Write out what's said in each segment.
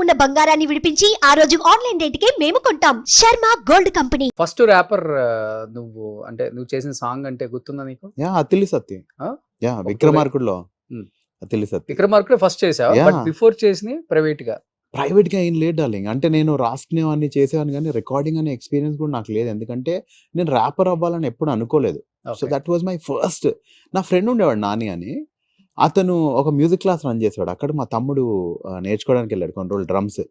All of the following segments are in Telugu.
ఉన్న బంగారాన్ని విడిపించి ఆ రోజు ఆన్లైన్ రేటుకే మేము కొంటాం. Sharma gold company. First wrapper నువ్వు అంటే నువ్వు చేసిన సాంగ్ అంటే గుర్తుందా నీకు? అతిలి సత్తి. ఆ? విక్రమార్కుడులో ఉమ్. అతిలి సత్తి. విక్రమార్కుడు ఫస్ట్ చేసావు, బట్ బిఫోర్ చేసి ప్రైవేట్ గా ఏం లేదు డార్లింగ్. అంటే నేను రాసుకునేవాడిని చేసేవాడిని కానీ రికార్డింగ్ అనే ఎక్స్పీరియన్స్ కూడా నాకు లేదు. ఎందుకంటే నేను ర్యాపర్ అవ్వాలని ఎప్పుడు అనుకోలేదు. So that was my first. నా ఫ్రెండ్ ఉండేవాడు నాని అని. అతను ఒక మ్యూజిక్ క్లాస్ రన్ చేసేవాడు. అక్కడ మా తమ్ముడు నేర్చుకోవడానికి వెళ్ళాడు కొన్ని రోజులు డ్రమ్స్.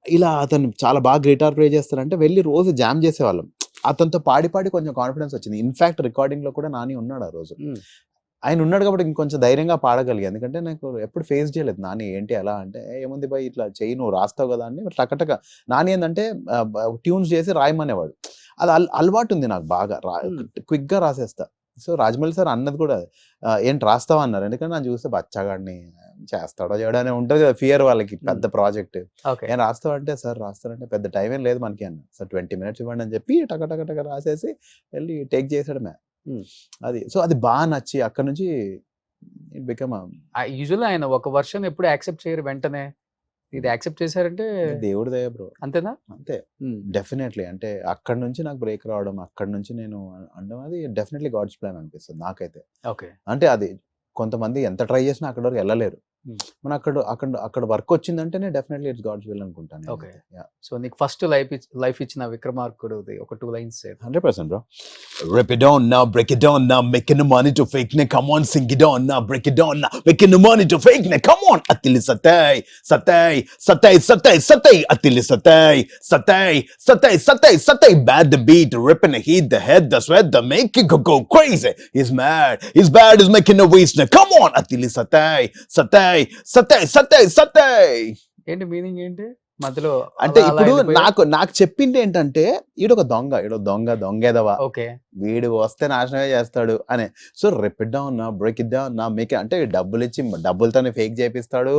ఇలా అతను చాలా బాగా గిటార్ ప్లే చేస్తారంటే వెళ్ళి రోజు జామ్ చేసేవాళ్ళం. అతనితో పాడి పాడి కొంచెం కాన్ఫిడెన్స్ వచ్చింది. ఇన్ఫాక్ట్ రికార్డింగ్ లో కూడా నాని ఉన్నాడు ఆ రోజు. ఆయన ఉన్నాడు కాబట్టి ఇంకొంచెం ధైర్యంగా పాడగలిగా. ఎందుకంటే నాకు ఎప్పుడు ఫేస్ చేయలేదు నాని. ఏంటి ఎలా అంటే ఏముంది బై ఇట్లా చెయ్యి, నువ్వు రాస్తావు కదా అని టకటక. నాని ఏంటంటే ట్యూన్స్ చేసి రాయమనేవాడు. అది అలవాటు ఉంది నాకు బాగా. క్విక్ గా రాసేస్తా. సో రాజమౌళి సార్ అన్నది కూడా ఏంటి రాస్తావా అన్నారు. ఎందుకంటే నన్ను చూస్తే బచ్చగాడిని చేస్తాడో చేయడో అని ఉంటుంది కదా ఫియర్ వాళ్ళకి. పెద్ద ప్రాజెక్ట్ ఏం రాస్తావు అంటే సార్ రాస్తారంటే పెద్ద టైం ఏం లేదు మనకి అన్న. సార్ 20 minutes ఇవ్వండి అని చెప్పి టక రాసేసి వెళ్ళి టేక్ చేసాడు మ్యామ్. అది సో అది బాగా నచ్చి అక్కడ నుంచి ఇట్ బికమ్. యూజువల్లీ ఆయన ఒక వర్షన్ ఎప్పుడు యాక్సెప్ట్ చేయరు వెంటనే. ఇది యాక్సెప్ట్ చేశారంటే దేవుడి దయ బ్రో. అంతేనా? అంతే డెఫినెట్లీ. అంటే అక్కడ నుంచి నాకు బ్రేక్ రావడం, అక్కడ నుంచి నేను అనడం అది డెఫినెట్లీ గాడ్స్ ప్లాన్ అనిపిస్తుంది నాకైతే. ఓకే. అంటే అది కొంతమంది ఎంత ట్రై చేసినా అక్కడ వరకు వెళ్ళలేరు. మన అక్కడ వర్క్ వచ్చిందంటేనే డెఫినెట్లీ ఇట్స్ గాడ్స్ విల్ అనుకుంటాను. ఓకే. సో నీకు ఫస్ట్ లైఫ్ ఇచ్చిన విక్రమార్కుడు ఒక 2 lines 100% bro. Rip it on now, break it down now, making the money to fake ne, come on sing it on now, break it down now, making the money to fake ne, come on. Atili satay satay satay satay satay atili satay satay satay satay satay, bad the beat, ripping the heat, the head, the sweat, the make it go crazy. He's mad, he's bad, he's making a waste now, come on. Atili satay satay satay satay satay. ఏంటి మీనింగ్ ఏంటి మధ్యలో? అంటే ఇప్పుడు నాకు చెప్పింది ఏంటంటే ఈడు ఒక దొంగేదవా, ఓకే వీడు వస్తే నాశనమే చేస్తాడు అనే. సో రిప్ ఇట్ డౌన్ నా, బ్రేక్ ఇట్ డౌన్ నా, మేక్ అంటే డబ్బులు ఇచ్చి డబ్బులతోనే ఫేక్ చేపిస్తాడు,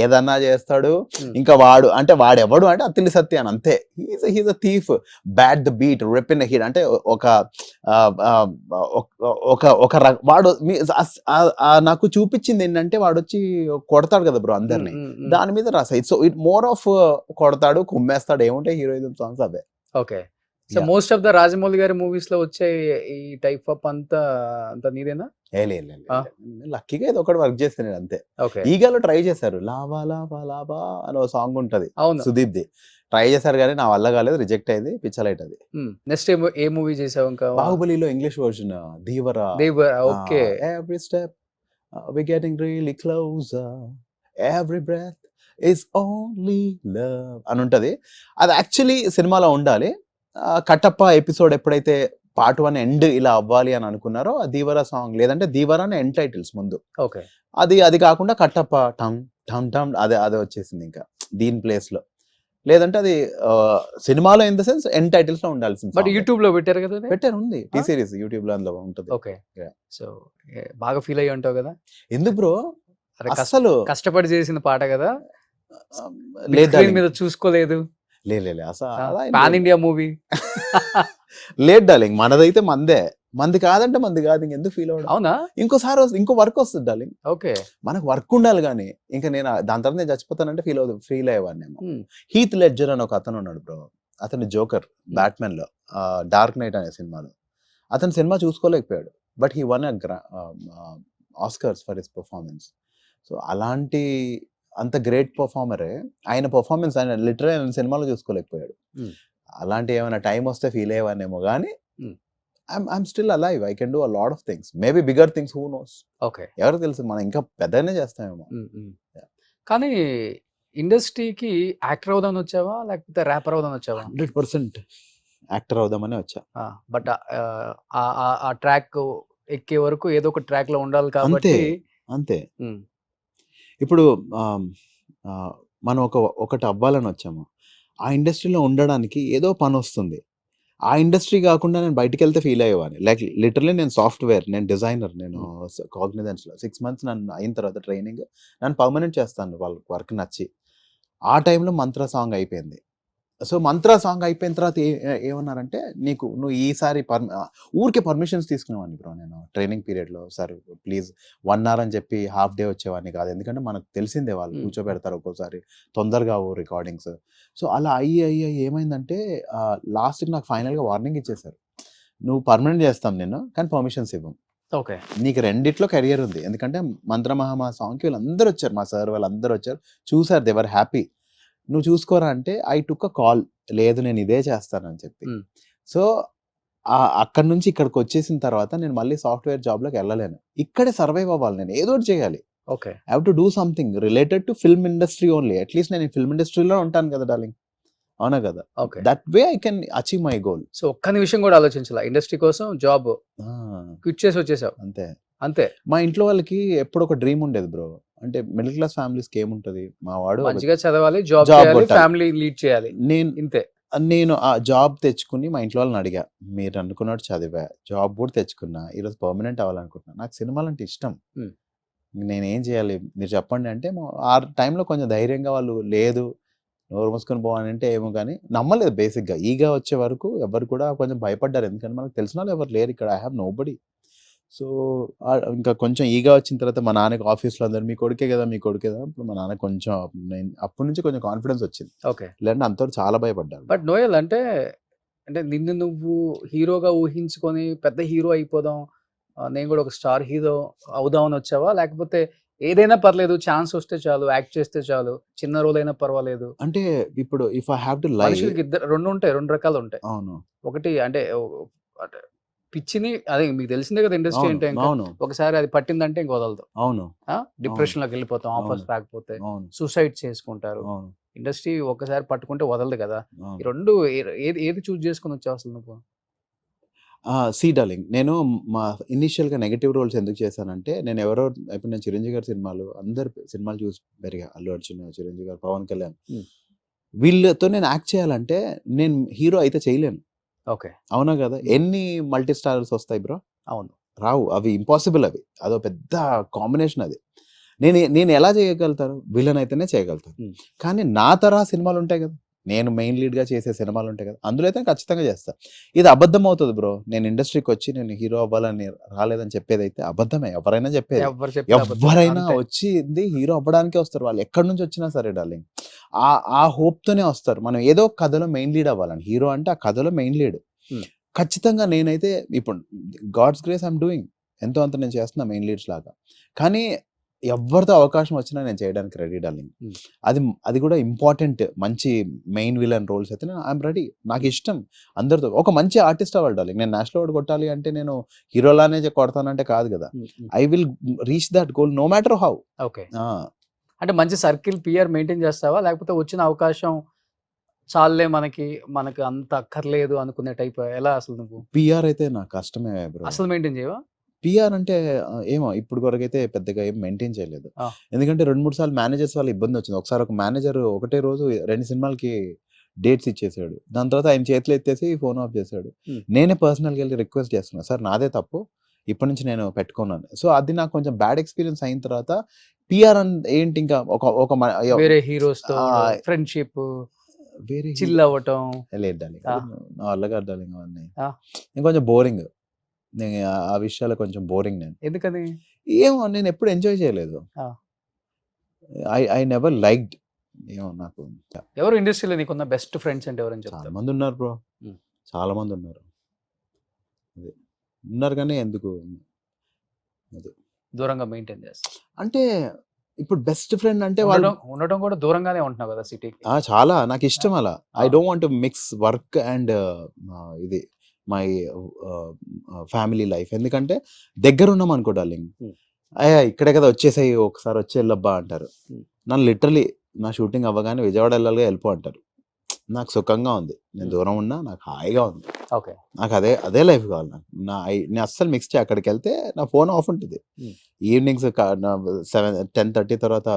ఏదన్నా చేస్తాడు. ఇంకా వాడెవడు అంటే అతిలి సత్య అని అంతే. He's a thief, bad the beat, rip in the hit. అంటే వాడు నాకు చూపించింది ఏంటంటే వాడు వచ్చి కొడతాడు కదా బ్రో అందరినీ, దాని మీద రాసాయి. సో ఇట్ మోర్ ఆఫ్ కొడతాడు, కుమ్మేస్తాడు, ఏముంటాయి heroism songs away. Okay. So most of the Rajamouli గారి మూవీస్ లో వచ్చే ఈ టైప్ ఆఫ్ అంతా నీదేనా? లక్కీగా ఇది ఒకటి వర్క్ చేస్తాను అంతే. ఈగలో ట్రై చేశారు, లావా లావా లావా అని ఒక సాంగ్ ఉంటది సుదీప్ ది, ట్రై చేశారు కానీ నా వల్ల కాలేదు, రిజెక్ట్ అయింది, పిచ్చలైట్ అది. నెక్స్ట్ ఏ మూవీ చేసావు ఇంకా? బాహుబలిలో English version Dheevara. Okay. Every step we getting really closer, every breath is only love అని ఉంటది. అది యాక్చువల్లీ సినిమాలో ఉండాలి. కట్టప్ప ఎపిసోడ్ ఎప్పుడైతే పార్ట్ 1 ఎండ్ ఇలా అవ్వాలి అని అనుకున్నారో ఆ దీవరా సాంగ్, లేదంటే దీవరా అనే ఎండ్ టైటిల్స్ ముందు, ఓకే అది కాకుండా కట్టప్ప టమ్ టమ్ టమ్ అదే వచ్చేసింది ఇంకా దీని ప్లేస్ లో. లేదంటే అది సినిమాలో in the sense end titles లో ఉండాల్సింది. బట్ యూట్యూబ్ లో పెట్టారు కదా? ఉంది టీ సిరీస్ యూట్యూబ్ లో, అందులో ఉంటుంది. ఓకే. సో బాగా ఫీల్ అయ్యి ఉంటావు కదా? ఎందుకు బ్రో, అసలు కష్టపడి చేసిన పాట కదా, లేదా చూసుకోలేదు. లేదు అసలు పాన్ ఇండియా మూవీ లేదు డార్లింగ్, మనదైతే మంది కాదంటే మంది కాదు, ఇంకెందుకు ఫీల్ అవ్వడం? అవునా? ఇంకోసారి ఇంకో వర్క్ వస్తుంది డార్లింగ్. ఓకే. మనకు వర్క్ ఉండాలి కానీ ఇంకా నేను దాని తర్వాత నేను చచ్చిపోతానంటే ఫీల్ అయ్యేవాడిని. హీత్ లెడ్జర్ అని ఒక అతను ఉన్నాడు బ్రో, అతను జోకర్ బ్యాట్మెన్ లో, డార్క్ నైట్ అనే సినిమాలో. అతను సినిమా చూసుకోలేకపోయాడు, but he won Oscars for his performance. So అలాంటి అంత గ్రేట్ పర్ఫార్మరే, ఆయన పర్ఫార్మెన్స్ ఆయన లిటరల్ ఆయన సినిమాలో చూసుకోలేకపోయాడు. అలాంటి ఏమైనా టైం వస్తే ఫీల్ అయ్యేవానేమో కానీ I'm still alive, I can do a lot of things, maybe bigger things, who knows. Okay. ఎవరికి తెలుసు, మనం ఇంకా పెద్దనే చేస్తామేమో. కానీ ఇండస్ట్రీకి యాక్టర్ అవుదామని వచ్చావా లేకపోతే ర్యాపర్ అవుదామని వచ్చావా? 100% యాక్టర్ అవుదామని వచ్చా. బట్ ఆ ట్రాక్ ఎక్కే వరకు ఏదో ఒక ట్రాక్ లో ఉండాలి కాబట్టి అంతే. ఇప్పుడు మనం ఒకటి అవ్వాలని వచ్చాము, ఆ ఇండస్ట్రీలో ఉండడానికి ఏదో పని వస్తుంది. ఆ ఇండస్ట్రీ కాకుండా నేను బయటికి వెళ్తే ఫీల్ అయ్యేవాడిని. లైక్ లిటరలీ నేను సాఫ్ట్వేర్, నేను డిజైనర్, నేను కాగ్నిజెన్స్లో 6 months నన్ను అయిన తర్వాత ట్రైనింగ్ నన్ను పర్మనెంట్ చేస్తాను వాళ్ళ వర్క్ నచ్చి. ఆ టైంలో మంత్ర సాంగ్ అయిపోయింది. సో మంత్రా సాంగ్ అయిపోయిన తర్వాత ఏమన్నారంటే నువ్వు ఈసారి ఊరికే పర్మిషన్స్ తీసుకునేవాడిని బ్రో. నేను ట్రైనింగ్ పీరియడ్లో సార్ ప్లీజ్ 1 hour అని చెప్పి హాఫ్ డే వచ్చేవాడిని కాదు, ఎందుకంటే మనకు తెలిసిందే వాళ్ళు కూర్చోబెడతారు ఒక్కోసారి, తొందరగా రికార్డింగ్స్. సో అలా అయ్యి ఏమైందంటే లాస్ట్కి నాకు ఫైనల్గా వార్నింగ్ ఇచ్చేసారు, నువ్వు పర్మనెంట్ చేస్తాం నేను, కానీ పర్మిషన్స్ ఇవ్వం, ఓకే నీకు రెండిట్లో కెరియర్ ఉంది. ఎందుకంటే మంత్రమహా సాంగ్కి వీళ్ళందరూ వచ్చారు, మా సార్ వాళ్ళందరూ వచ్చారు, చూసారు, దే వర్ హ్యాపీ. నువ్వు చూసుకోరా అంటే ఐ టుక్ అ కాల్, లేదు నేను ఇదే చేస్తానని చెప్పి. సో అక్కడి నుంచి ఇక్కడికి వచ్చేసిన తర్వాత నేను మళ్ళీ సాఫ్ట్వేర్ జాబ్లోకి వెళ్ళలేను, ఇక్కడే సర్వైవ్ అవ్వాలి, నేను ఏదో ఒకటి చేయాలి. Okay, I have to do something related to film industry only. At least నేను ఫిల్మ్ ఇండస్ట్రీలో ఉంటాను కదా డార్లింగ్, అవునా కదా? Okay, that way I can achieve my goal. So ఒక్క నిమిషం కూడా ఆలోచించాల, ఇండస్ట్రీ కోసం జాబ్ క్విట్ చేసి వచ్చేసావు అంతే. అంతే. మా ఇంట్లో వాళ్ళకి ఎప్పుడు ఒక డ్రీమ్ ఉండేది బ్రో, అంటే మిడిల్ క్లాస్ ఫ్యామిలీస్కి ఏముంటుంది, మా వాడు మంచిగా చదవాలి, జాబ్ జాబ్ చేయాలి, కొట్టాలి. ఫ్యామిలీ లీడ్ చేయాలి, ఇంతే. నేను ఆ జాబ్ తెచ్చుకుని మా ఇంట్లో వాళ్ళని అడిగా, మీరు అనుకున్నట్టు చదివా, జాబ్ కూడా తెచ్చుకున్నా, ఈరోజు పర్మనెంట్ అవ్వాలనుకుంటున్నా, నాకు సినిమాలు అంటే ఇష్టం, నేనేం చేయాలి మీరు చెప్పండి అంటే, ఆ టైంలో కొంచెం ధైర్యంగా వాళ్ళు లేదు నోరు మూసుకొని పోవాలని అంటే ఏమో, కానీ నమ్మలేదు బేసిక్గా. ఈగా వచ్చే వరకు ఎవరు కూడా కొంచెం భయపడ్డారు, ఎందుకంటే మనకు తెలిసిన వాళ్ళు ఎవరు లేరు ఇక్కడ, I have nobody. So ఇంకా కొంచెం ఈగా వచ్చిన తర్వాత మా నాన్నకి ఆఫీస్లో అందరు మీ కొడుకే కదా, మీ కొడుకే కదా, ఇప్పుడు మా నాన్న కొంచెం అప్పటి నుంచి కొంచెం కాన్ఫిడెన్స్ వచ్చింది, ఓకే. లేదంటే అంతవరకు చాలా భయపడ్డారు. బట్ నోయల్ అంటే నిన్ను నువ్వు హీరోగా ఊహించుకొని పెద్ద హీరో అయిపోదాం, నేను కూడా ఒక స్టార్ హీరో అవుదామని వచ్చావా, లేకపోతే ఏదైనా పర్లేదు ఛాన్స్ వస్తే చాలు, యాక్ట్ చేస్తే చాలు, చిన్న రోల్ అయినా పర్వాలేదు? అంటే ఇప్పుడు if I have to live, మనుషులకి రెండు ఉంటాయి, రెండు రకాలు ఉంటాయి. అవును, ఒకటి అంటే పిచ్చిని, అదే మీకు తెలిసిందే కదా ఇండస్ట్రీ అంటే, అవును, ఒకసారి అది పట్టిందంటే ఇంక వదలదు, అవును, డిప్రెషన్ లోకి వెళ్ళిపోతాం, ఆఫర్స్ రాకపోతే అవును, సూసైడ్ చేసుకుంటారు, అవును, ఇండస్ట్రీ ఒకసారి పట్టుకుంటే వదలదు కదా. అవును. ఈ రెండు ఏది చూస్ చేసుకుని వచ్చావు అసలు నువ్వు? సీ డార్లింగ్, నేను మా ఇనిషియల్గా నెగటివ్ రోల్స్ ఎందుకు చేశానంటే, నేను ఇప్పుడు నేను చిరంజీవి గారి సినిమాలు, అందరు సినిమాలు చూసి పెరిగా, అల్లు అర్జున్, చిరంజీవి గారు, పవన్ కళ్యాణ్, వీళ్ళతో నేను యాక్ట్ చేయాలంటే నేను హీరో అయితే చేయలేను. ఓకే, అవునా కదా? ఎన్ని మల్టీ స్టారర్స్ వస్తాయి బ్రో? అవును, రావు, అవి ఇంపాసిబుల్, అవి అదో పెద్ద కాంబినేషన్. అది నేను ఎలా చేయగలుగుతాను, విలన్ అయితేనే చేయగలుగుతాను. కానీ నా తరహా సినిమాలు ఉంటాయి కదా, నేను మెయిన్ లీడ్గా చేసే సినిమాలు ఉంటాయి కదా, అందులో అయితే ఖచ్చితంగా చేస్తాను. ఇది అబద్ధం అవుతుంది బ్రో, నేను ఇండస్ట్రీకి వచ్చి నేను హీరో అవ్వాలని రాలేదని చెప్పేది అయితే అబద్ధమే, ఎవరైనా చెప్పేది. ఎవరైనా వచ్చింది హీరో అవ్వడానికే వస్తారు, వాళ్ళు ఎక్కడి నుంచి వచ్చినా సరే డార్లింగ్, ఆ హోప్తోనే వస్తారు. మనం ఏదో కథలో మెయిన్ లీడ్ అవ్వాలని, హీరో అంటే ఆ కథలో మెయిన్ లీడ్. ఖచ్చితంగా నేనైతే ఇప్పుడు గాడ్స్ గ్రేస్ ఐఎమ్ డూయింగ్, ఎంతో అంత నేను చేస్తున్నా మెయిన్ లీడ్స్ లాగా, కానీ ఎవరితో అవకాశం వచ్చినా నేను చేయడానికి రెడీ డార్లింగ్. అది కూడా ఇంపార్టెంట్, మంచి మెయిన్ విలన్ రోల్స్ అయితే ఐఎమ్ రెడీ. నాకు ఇష్టం అందరితో ఒక మంచి ఆర్టిస్ట్ అవ్వాలి డార్లింగ్. నేను నేషనల్ అవార్డు కొట్టాలి అంటే నేను హీరోలానే కొడతానంటే కాదు కదా, I will reach that goal no matter how. Okay, అంటే మంచి సర్కిల్ పిఆర్ మెయింటైన్ చేస్తావా, లేకపోతే వచ్చిన అవకాశం చాలే మనకి అంత అక్కర్లేదు అనుకునే టైప్, ఎలా అసలు నువ్వు? పిఆర్ అయితే నాకు కష్టమే బ్రో, అసలు మెయింటైన్ చేయవా? పిఆర్ అంటే ఏమో ఇప్పుడు వరకు అయితే పెద్దగా ఏం మెయింటైన్ చేయలేదు, ఎందుకంటే 2-3 సార్లు మేనేజర్స్ వల్ల ఇబ్బంది వచ్చింది. ఒకసారి ఒక మేనేజర్ ఒకటే రోజు 2 సినిమాలకి డేట్స్ ఇచ్చేసాడు, దాని తర్వాత ఆయన చేతులు ఎత్తేసి ఫోన్ ఆఫ్ చేశాడు. నేనే పర్సనల్గా వెళ్ళి రిక్వెస్ట్ చేస్తున్నా, సార్ నాదే తప్పు, ఇప్పటి నుంచి నేను పెట్టుకున్నాను. సో అది నాకు కొంచెం బ్యాడ్ ఎక్స్పీరియన్స్ అయిన తర్వాత పిఆర్ ఏంటి, ఇంకా ఒక వేరే హీరోస్ తో ఫ్రెండ్షిప్, వేరే చిల్ అవ్వటం లేదు డార్లింగ్, నా వల్ల కాదు డార్లింగ్, అవన్నీ ఇంకొంచెం బోరింగ్, నేను ఆ విషయాలు కొంచెం బోరింగ్. నేను ఎందుకని ఏమో, నేను ఎప్పుడు ఎంజాయ్ చేయలేదు, ఐ నెవర్ లైక్డ్. ఏమో నాకు ఎవరు ఇండస్ట్రీలో నీకున్న బెస్ట్ ఫ్రెండ్స్ అంటే ఎవరని చెప్తారు? చాలా మంది ఉన్నారు బ్రో, చాలా మంది ఉన్నారు, కానీ ఎందుకు దూరంగా మెయింటైన్ చేస్తారు అంటే, ఇప్పుడు బెస్ట్ ఫ్రెండ్ అంటే వాళ్ళు ఉండటం కూడా దూరంగానే ఉంటున్నావు కదా సిటీకి. చాలా నాకు ఇష్టం అలా, I don't want to mix work and ఇది మై ఫ్యామిలీ లైఫ్. ఎందుకంటే దగ్గర ఉన్నాం అనుకో డార్లింగ్, అయ్యా ఇక్కడే కదా వచ్చేసాయి, ఒకసారి వచ్చి వెళ్ళబ్బా అంటారు. నన్ను లిటరలీ నా షూటింగ్ అవ్వగానే విజయవాడ వెళ్ళిపో అంటారు. నాకు సుఖంగా ఉంది, నేను దూరం ఉన్నా నాకు హాయిగా ఉంది. ఓకే, నాకు అదే లైఫ్ కావాలి. నేను అస్సలు మిక్స్ చేయ, అక్కడికి వెళ్తే నా ఫోన్ ఆఫ్ ఉంటుంది, ఈవినింగ్స్ 10:30 తర్వాత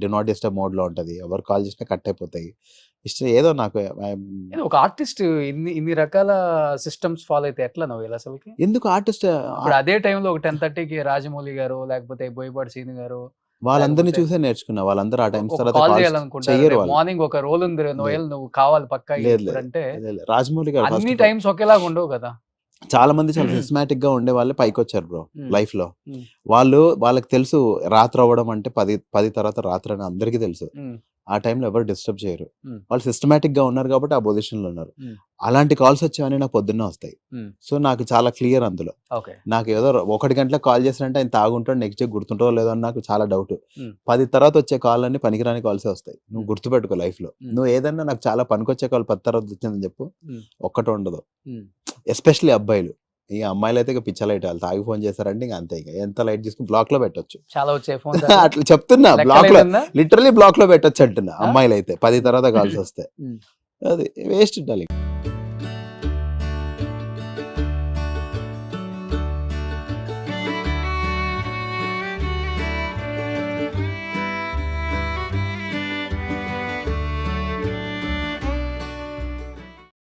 డు నాట్ డిస్టర్బ్ మోడ్లో ఉంటుంది, ఎవరు కాల్ చేసినా కట్ అయిపోతాయి. ఇష్టం ఏదో నాకు. ఒక ఆర్టిస్ట్ ఇన్ని రకాల సిస్టమ్స్ ఫాలో అయితే ఎట్లా నువ్వు అసలుకి? ఎందుకు ఆర్టిస్ట్ అదే టైంలో ఒక 10:30కి రాజమౌళి గారు, లేకపోతే బోయపాటి సీని గారు, వాళ్ళందరినీ లేకపోతే చూసే నేర్చుకున్నా. వాళ్ళందరూ ఆ టైమ్స్ ఒక తర్వాత కాల్ కాల్స్ చేయాలనుకుంటారు చెయ్యరు వాళ్ళు. మార్నింగ్ ఒక రోల్ ఉంది నోయల్ నువ్వు కావాలి పక్కా లేదు లేదు అంటే లేదు. రాజమౌళి గారు అన్ని ఫస్ట్ టైమ్స్ ఒకేలాగా ఉండవు కదా. చాలా మంది చాలా సిస్టమాటిక్ గా ఉండే వాళ్ళే పైకి వచ్చారు బ్రో Hmm. లైఫ్ లో. Hmm. వాళ్ళకి తెలుసు రాత్రి అవ్వడం అంటే 10 తర్వాత రాత్రి అని అందరికీ తెలుసు. Hmm. ఆ టైంలో ఎవరు డిస్టర్బ్ చేయరు. Hmm. వాళ్ళు సిస్టమాటిక్ గా ఉన్నారు కాబట్టి ఆ పొజిషన్ లో ఉన్నారు. Hmm. అలాంటి కాల్స్ వచ్చేవన్నీ నాకు పొద్దున్నే వస్తాయి. Hmm. సో నాకు చాలా క్లియర్ అందులో. ఓకే. నాకు ఏదో 1 గంటలకు కాల్ చేసినంటే ఆయన తాగుంటాడు, నెక్స్ట్ డే గుర్తుంటో లేదో అని నాకు చాలా డౌట్. Hmm. 10 తర్వాత వచ్చే కాల్ అన్ని పనికిరాని కాల్సే వస్తాయి. నువ్వు Hmm. గుర్తుపెట్టుకో లైఫ్ లో. Hmm. నువ్వు ఏదన్నా నాకు చాలా పనికొచ్చే కాల్ 10 తర్వాత వచ్చిందని చెప్పు, Hmm. ఒక్కటి ఉండదు. Hmm. ఎస్పెషల్లీ అబ్బాయిలు. ఈ అమ్మాయిలు అయితే ఇక పిచ్చ లైట్, వాళ్ళు తాగి ఫోన్ చేశారంటే ఇంకా అంతే. ఇక ఎంత లైట్ తీసుకుని బ్లాక్ లో పెట్టొచ్చు. చాలా వచ్చాయి ఫోన్ అట్లా చెప్తున్నా, బ్లాక్ లో లిటరలీ బ్లాక్ లో పెట్టొచ్చు అంటున్నా. అమ్మాయిలు అయితే 10 తర్వాత కాల్స్ వస్తే Hmm. అది వేస్ట్ ఉండాలి.